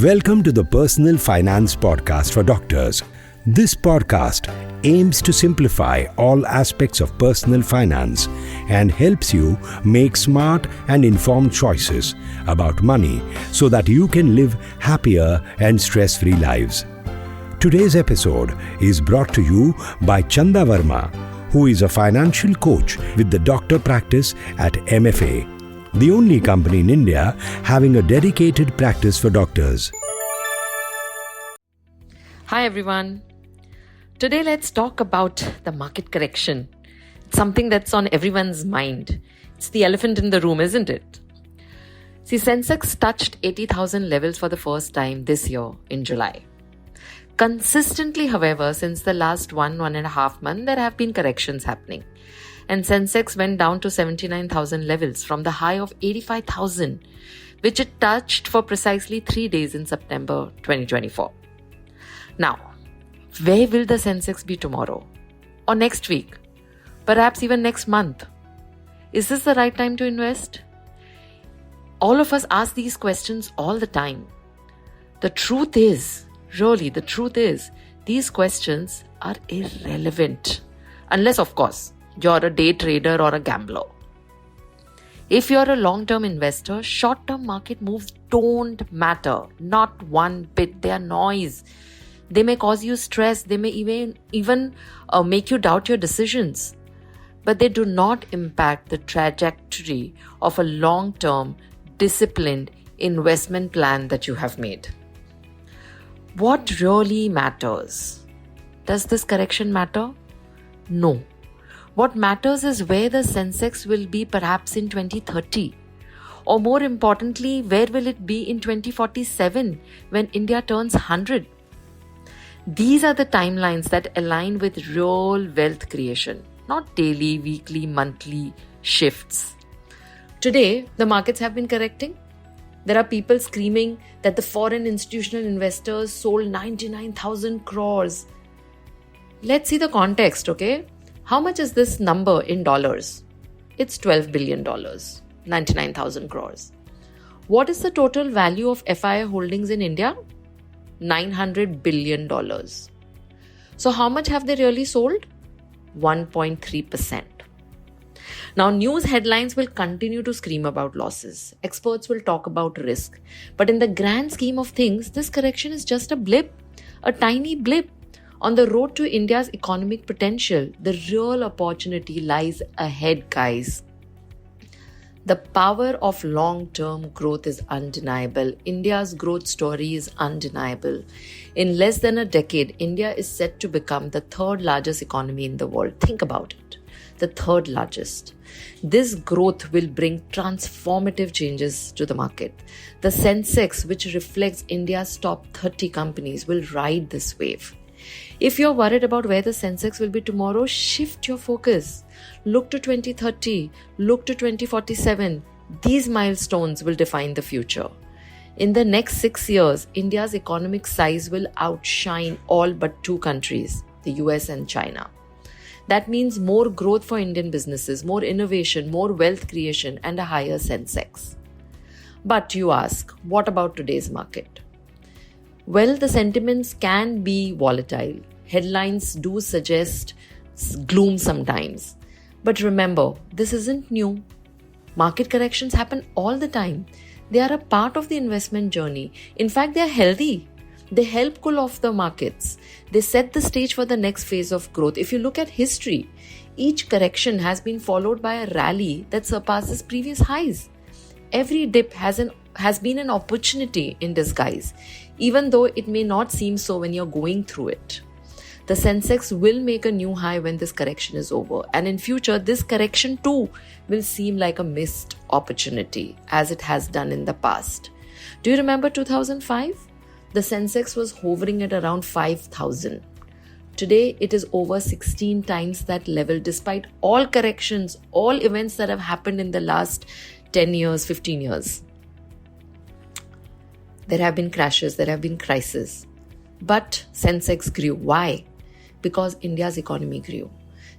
Welcome to the Personal Finance Podcast for Doctors. This podcast aims to simplify all aspects of personal finance and helps you make smart and informed choices about money so that you can live happier and stress-free lives. Today's episode is brought to you by Chanda, who is a financial coach with the doctor practice at MFA, the only company in India having a dedicated practice for doctors. Hi everyone. Today let's talk about the market correction. It's something that's on everyone's mind. It's the elephant in the room, isn't it? See, Sensex touched 80,000 levels for the first time this year in July. Consistently, however, since the last 1.5 months, there have been corrections happening. And Sensex went down to 79,000 levels from the high of 85,000, which it touched for precisely 3 days in September 2024. Now, where will the Sensex be tomorrow? Or next week? Perhaps even next month? Is this the right time to invest? All of us ask these questions all the time. The truth is, these questions are irrelevant. Unless, of course, you're a day trader or a gambler. If you're a long-term investor, short-term market moves don't matter. Not one bit. They are noise. They may cause you stress. They may even make you doubt your decisions. But they do not impact the trajectory of a long-term, disciplined investment plan that you have made. What really matters? Does this correction matter? No. What matters is where the Sensex will be perhaps in 2030. Or more importantly, where will it be in 2047 when India turns 100? These are the timelines that align with real wealth creation, not daily, weekly, monthly shifts. Today, the markets have been correcting. There are people screaming that the foreign institutional investors sold 99,000 crores. Let's see the context, okay? How much is this number in dollars? It's $12 billion, 99,000 crores. What is the total value of FII holdings in India? $900 billion. So how much have they really sold? 1.3%. Now, news headlines will continue to scream about losses. Experts will talk about risk. But in the grand scheme of things, this correction is just a blip, a tiny blip. On the road to India's economic potential, the real opportunity lies ahead, guys. The power of long-term growth is undeniable. India's growth story is undeniable. In less than a decade, India is set to become the third largest economy in the world. Think about it. The third largest. This growth will bring transformative changes to the market. The Sensex, which reflects India's top 30 companies, will ride this wave. If you're worried about where the Sensex will be tomorrow, shift your focus. Look to 2030, look to 2047. These milestones will define the future. In the next 6 years, India's economic size will outshine all but 2 countries, the US and China. That means more growth for Indian businesses, more innovation, more wealth creation, and a higher Sensex. But you ask, what about today's market? Well, the sentiments can be volatile. Headlines do suggest gloom sometimes. But remember, this isn't new. Market corrections happen all the time. They are a part of the investment journey. In fact, they are healthy. They help cool off the markets. They set the stage for the next phase of growth. If you look at history, each correction has been followed by a rally that surpasses previous highs. Every dip has been an opportunity in disguise, even though it may not seem so when you're going through it. The Sensex will make a new high when this correction is over. And in future, this correction too will seem like a missed opportunity, as it has done in the past. Do you remember 2005? The Sensex was hovering at around 5,000. Today, it is over 16 times that level, despite all corrections, all events that have happened in the last 10 years, 15 years. There have been crashes, there have been crises. But Sensex grew. Why? Because India's economy grew.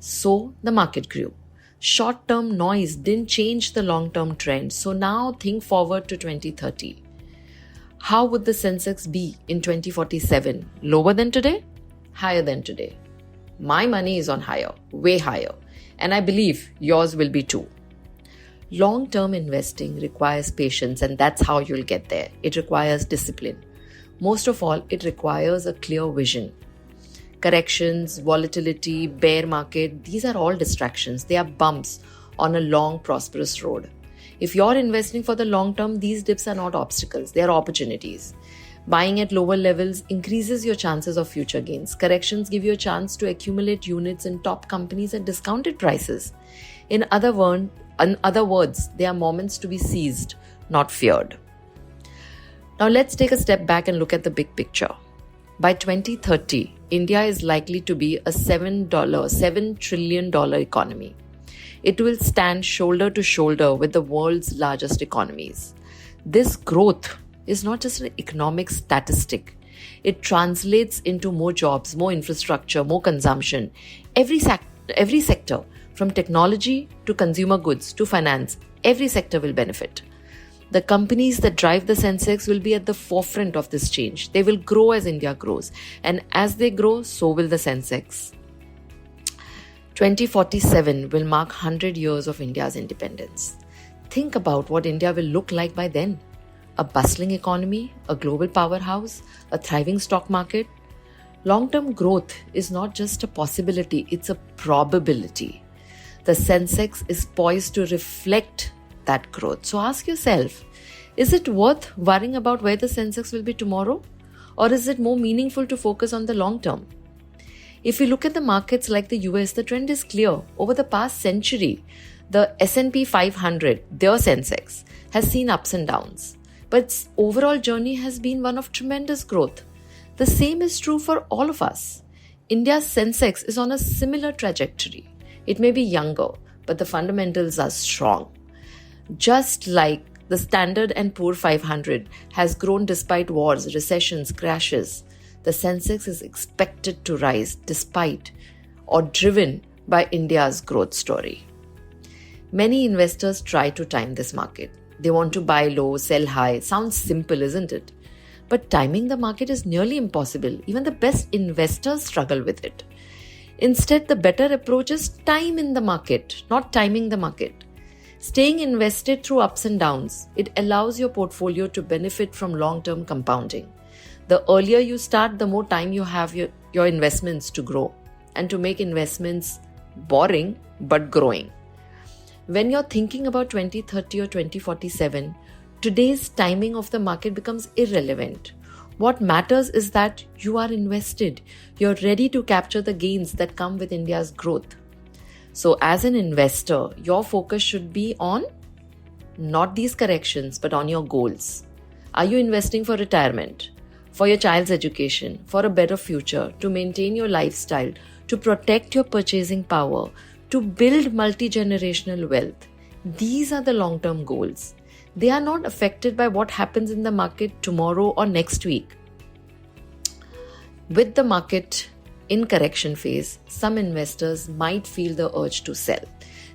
So the market grew. Short-term noise didn't change the long-term trend. So now think forward to 2030. How would the Sensex be in 2047? Lower than today? Higher than today? My money is on higher, way higher, and I believe yours will be too. Long-term investing requires patience, and that's how you'll get there. It requires discipline. Most of all, it requires a clear vision. Corrections, volatility, bear market, these are all distractions. They are bumps on a long, prosperous road. If you're investing for the long term, these dips are not obstacles, they are opportunities. Buying at lower levels increases your chances of future gains. Corrections give you a chance to accumulate units in top companies at discounted prices. In other words, they are moments to be seized, not feared. Now let's take a step back and look at the big picture. By 2030, India is likely to be a $7 trillion economy. It will stand shoulder to shoulder with the world's largest economies. This growth is not just an economic statistic. It translates into more jobs, more infrastructure, more consumption. Every sector, from technology to consumer goods to finance, every sector will benefit. The companies that drive the Sensex will be at the forefront of this change. They will grow as India grows. And as they grow, so will the Sensex. 2047 will mark 100 years of India's independence. Think about what India will look like by then. A bustling economy, a global powerhouse, a thriving stock market. Long-term growth is not just a possibility, it's a probability. The Sensex is poised to reflect that growth. So ask yourself, is it worth worrying about where the Sensex will be tomorrow? Or is it more meaningful to focus on the long term? If you look at the markets like the US, the trend is clear. Over the past century, the S&P 500, their Sensex, has seen ups and downs. But its overall journey has been one of tremendous growth. The same is true for all of us. India's Sensex is on a similar trajectory. It may be younger, but the fundamentals are strong. Just like the Standard & Poor 500 has grown despite wars, recessions, crashes, the Sensex is expected to rise despite or driven by India's growth story. Many investors try to time this market. They want to buy low, sell high. Sounds simple, isn't it? But timing the market is nearly impossible. Even the best investors struggle with it. Instead, the better approach is time in the market, not timing the market. Staying invested through ups and downs, it allows your portfolio to benefit from long-term compounding. The earlier you start, the more time you have your investments to grow and to make investments boring but growing. When you're thinking about 2030 or 2047, today's timing of the market becomes irrelevant. What matters is that you are invested. You're ready to capture the gains that come with India's growth. So as an investor, your focus should be on not these corrections, but on your goals. Are you investing for retirement, for your child's education, for a better future, to maintain your lifestyle, to protect your purchasing power, to build multi-generational wealth? These are the long-term goals. They are not affected by what happens in the market tomorrow or next week. With the market in correction phase, some investors might feel the urge to sell.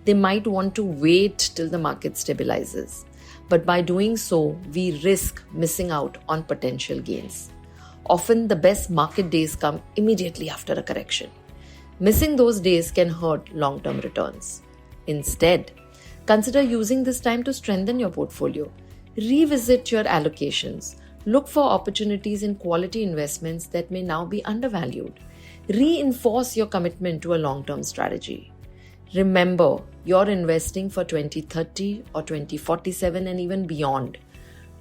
They might want to wait till the market stabilizes. But by doing so, we risk missing out on potential gains. Often the best market days come immediately after a correction. Missing those days can hurt long-term returns. Instead, consider using this time to strengthen your portfolio. Revisit your allocations. Look for opportunities in quality investments that may now be undervalued. Reinforce your commitment to a long-term strategy. Remember, you're investing for 2030 or 2047 and even beyond.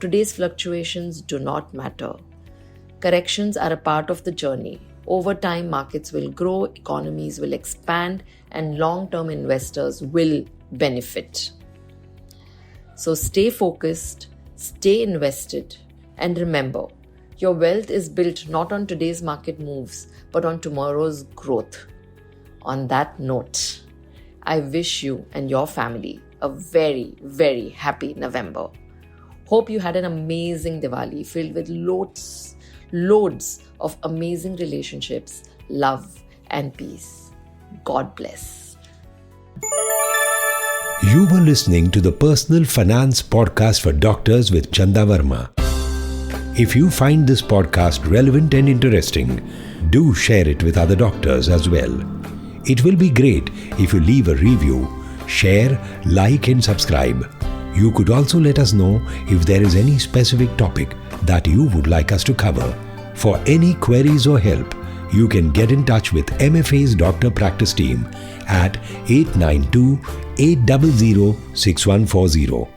Today's fluctuations do not matter. Corrections are a part of the journey. Over time, markets will grow, economies will expand, and long-term investors will benefit. So stay focused, stay invested, and remember, your wealth is built not on today's market moves, but on tomorrow's growth. On that note, I wish you and your family a very, very happy November. Hope you had an amazing Diwali filled with loads of amazing relationships, love, and peace. God bless. You were listening to the Personal Finance Podcast for Doctors with Chanda Verma. If you find this podcast relevant and interesting, do share it with other doctors as well. It will be great if you leave a review, share, like and subscribe. You could also let us know if there is any specific topic that you would like us to cover. For any queries or help, you can get in touch with MFA's doctor practice team at 892-800-6140.